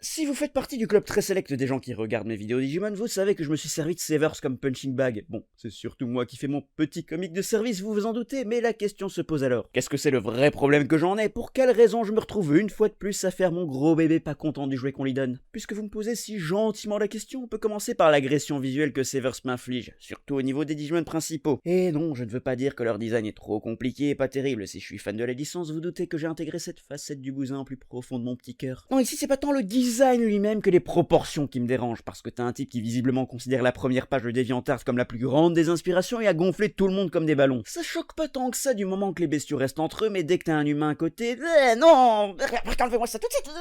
Si vous faites partie du club très sélect des gens qui regardent mes vidéos Digimon, vous savez que je me suis servi de Savers comme punching bag. Bon, c'est surtout moi qui fais mon petit comique de service, vous vous en doutez, mais la question se pose alors. Qu'est-ce que c'est le vrai problème que j'en ai? Pour quelle raison je me retrouve une fois de plus à faire mon gros bébé pas content du jouet qu'on lui donne? Puisque vous me posez si gentiment la question, on peut commencer par l'agression visuelle que Savers m'inflige, surtout au niveau des Digimon principaux. Et non, je ne veux pas dire que leur design est trop compliqué et pas terrible, si je suis fan de la licence, vous doutez que j'ai intégré cette facette du bousin au plus profond de mon petit cœur. Non, ici c'est pas tant le design lui-même que les proportions qui me dérangent, parce que t'as un type qui visiblement considère la première page de DeviantArt comme la plus grande des inspirations et a gonflé tout le monde comme des ballons. Ça choque pas tant que ça du moment que les bestiaux restent entre eux, mais dès que t'as un humain à côté, non, enlevez-moi ça tout de suite.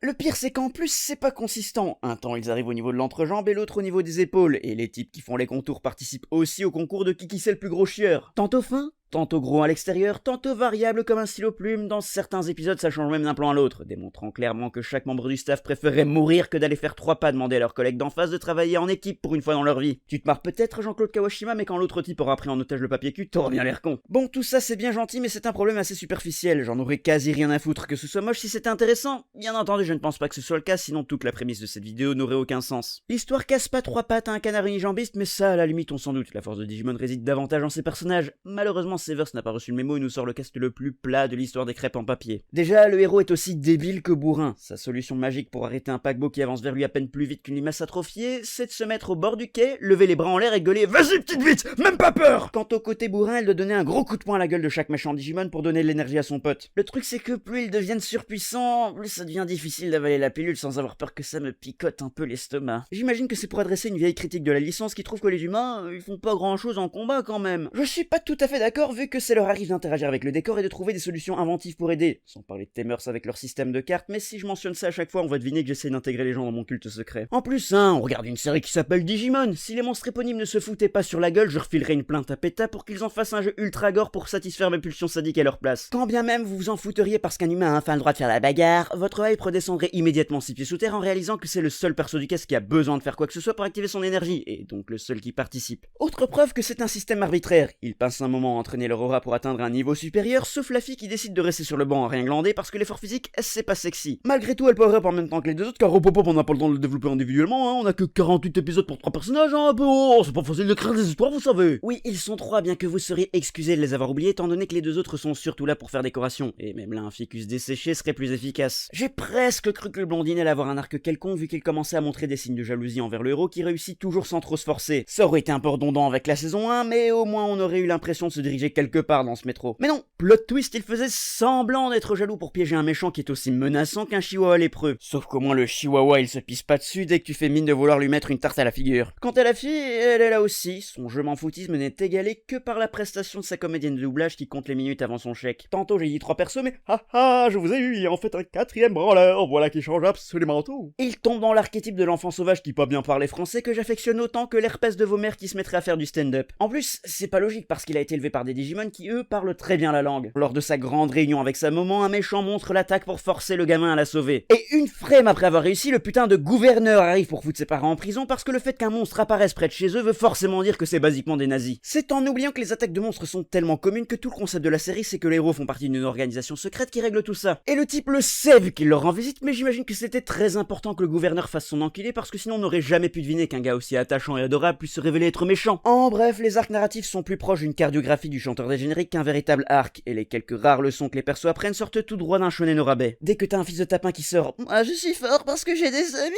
Le pire c'est qu'en plus c'est pas consistant. Un temps ils arrivent au niveau de l'entrejambe et l'autre au niveau des épaules, et les types qui font les contours participent aussi au concours de qui c'est le plus gros chieur. Tantôt fin, tantôt gros à l'extérieur, tantôt variable comme un stylo plume, dans certains épisodes ça change même d'un plan à l'autre, démontrant clairement que chaque membre du staff préférerait mourir que d'aller faire 3 pas demander à leurs collègues d'en face de travailler en équipe pour une fois dans leur vie. Tu te marres peut-être Jean-Claude Kawashima, mais quand l'autre type aura pris en otage le papier cul, t'auras bien l'air con. Bon, tout ça c'est bien gentil, mais c'est un problème assez superficiel, j'en aurais quasi rien à foutre que ce soit moche si c'était intéressant. Bien entendu, je ne pense pas que ce soit le cas, sinon toute la prémisse de cette vidéo n'aurait aucun sens. L'histoire casse pas 3 pattes à un canard unijambiste, mais ça à la limite on s'en doute, la force de Digimon réside davantage en ses personnages. Malheureusement Savers n'a pas reçu le mémo et nous sort le cast le plus plat de l'histoire des crêpes en papier. Déjà, le héros est aussi débile que bourrin. Sa solution magique pour arrêter un paquebot qui avance vers lui à peine plus vite qu'une limace atrophiée, c'est de se mettre au bord du quai, lever les bras en l'air et gueuler « Vas-y petite vite, même pas peur !» Quant au côté bourrin, elle doit donner un gros coup de poing à la gueule de chaque méchant Digimon pour donner de l'énergie à son pote. Le truc c'est que plus ils deviennent surpuissants, plus ça devient difficile d'avaler la pilule sans avoir peur que ça me picote un peu l'estomac. J'imagine que c'est pour adresser une vieille critique de la licence qui trouve que les humains, ils font pas grand chose en combat quand même. Je suis pas tout à fait d'accord vu que ça leur arrive d'interagir avec le décor et de trouver des solutions inventives pour aider, sans parler de Tamers avec leur système de cartes, mais si je mentionne ça à chaque fois, on va deviner que j'essaie d'intégrer les gens dans mon culte secret. En plus, on regarde une série qui s'appelle Digimon, si les monstres éponymes ne se foutaient pas sur la gueule, je refilerais une plainte à PETA pour qu'ils en fassent un jeu ultra gore pour satisfaire mes pulsions sadiques à leur place. Quand bien même vous vous en fouteriez parce qu'un humain a enfin le droit de faire la bagarre, votre hype redescendrait immédiatement 6 pieds sous terre en réalisant que c'est le seul perso du cast qui a besoin de faire quoi que ce soit pour activer son énergie, et donc le seul qui participe. Autre preuve que c'est un système arbitraire, ils passent un moment à entraîner leur aura pour atteindre un niveau supérieur, sauf la fille qui décide de rester sur le banc à rien glander parce que l'effort physique, c'est pas sexy. Malgré tout, elle power up en même temps que les deux autres, car au pop-up on n'a pas le temps de le développer individuellement, on a que 48 épisodes pour 3 personnages, c'est pas facile de créer des histoires, vous savez. Oui, ils sont 3, bien que vous seriez excusé de les avoir oubliés, étant donné que les deux autres sont surtout là pour faire décoration, et même là un ficus desséché serait plus efficace. J'ai presque cru que le blondinet allait avoir un arc quelconque vu qu'il commençait à montrer des signes de jalousie envers le héros qui réussit toujours sans trop se forcer. Ça aurait été un peu redondant avec la saison 1, mais au moins on aurait eu l'impression de se diriger quelque part dans ce métro. Mais non, plot twist, il faisait semblant d'être jaloux pour piéger un méchant qui est aussi menaçant qu'un chihuahua lépreux. Sauf qu'au moins le chihuahua il se pisse pas dessus dès que tu fais mine de vouloir lui mettre une tarte à la figure. Quant à la fille, elle est là aussi, son je m'en foutisme n'est égalé que par la prestation de sa comédienne de doublage qui compte les minutes avant son chèque. Tantôt j'ai dit 3 persos mais je vous ai eu, il y a en fait un 4e branleur, voilà qui change absolument tout. Il tombe dans l'archétype de l'enfant sauvage qui pas bien parler français que j'affectionne autant que l'herpès de vos mères qui se mettrait à faire du stand-up. En plus, c'est pas logique parce qu'il a été élevé par des Digimon qui eux parlent très bien la langue. Lors de sa grande réunion avec sa maman, un méchant monstre l'attaque pour forcer le gamin à la sauver. Et une frame après avoir réussi, le putain de gouverneur arrive pour foutre ses parents en prison parce que le fait qu'un monstre apparaisse près de chez eux veut forcément dire que c'est basiquement des nazis. C'est en oubliant que les attaques de monstres sont tellement communes que tout le concept de la série c'est que les héros font partie d'une organisation secrète qui règle tout ça. Et le type le sait vu qu'il leur rend visite, mais j'imagine que c'était très important que le gouverneur fasse son enculé parce que sinon on n'aurait jamais pu deviner qu'un gars aussi attachant et adorable puisse se révéler être méchant. En bref, les arcs narratifs sont plus proches d'une cardiographie du chanteur des génériques qu'un véritable arc, et les quelques rares leçons que les persos apprennent sortent tout droit d'un shonen au rabais. Dès que t'as un fils de tapin qui sort « Moi je suis fort parce que j'ai des amis »,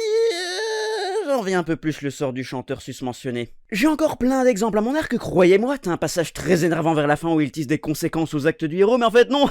j'en reviens un peu plus le sort du chanteur susmentionné. J'ai encore plein d'exemples à mon arc, croyez-moi, t'as un passage très énervant vers la fin où il tisse des conséquences aux actes du héros, mais en fait non,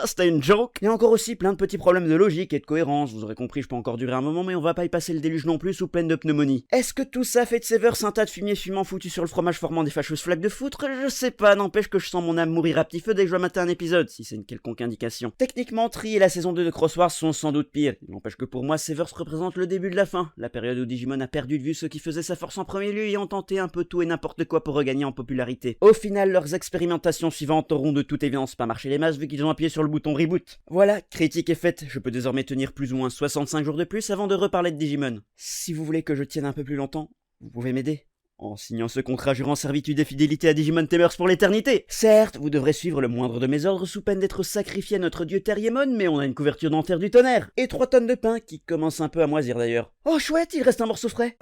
c'était une joke. Il y a encore aussi plein de petits problèmes de logique et de cohérence, vous aurez compris, je peux encore durer un moment, mais on va pas y passer le déluge non plus sous peine de pneumonie. Est-ce que tout ça fait de Savers un tas de fumier fumant foutu sur le fromage formant des fâcheuses flaques de foutre? Je sais pas, n'empêche que je sens mon âme mourir à petit feu dès que je dois mater un épisode, si c'est une quelconque indication. Techniquement, Tri et la saison 2 de Crosswars sont sans doute pires, il n'empêche que pour moi, Savers représente le début de la fin, la période où Digimon a perdu de vue ceux qui faisaient sa force en premier lieu et ont tenté un peu tout et n'importe quoi pour regagner en popularité. Au final, leurs expérimentations suivantes auront de toute évidence pas marché les masses vu qu'ils ont appuyé sur le bouton reboot. Voilà, critique est faite, je peux désormais tenir plus ou moins 65 jours de plus avant de reparler de Digimon. Si vous voulez que je tienne un peu plus longtemps, vous pouvez m'aider. en signant ce contrat jurant servitude et fidélité à Digimon Tamers pour l'éternité. Certes, vous devrez suivre le moindre de mes ordres sous peine d'être sacrifié à notre dieu Terriemon, mais on a une couverture dentaire du tonnerre. Et 3 tonnes de pain qui commencent un peu à moisir d'ailleurs. Oh chouette, il reste un morceau frais.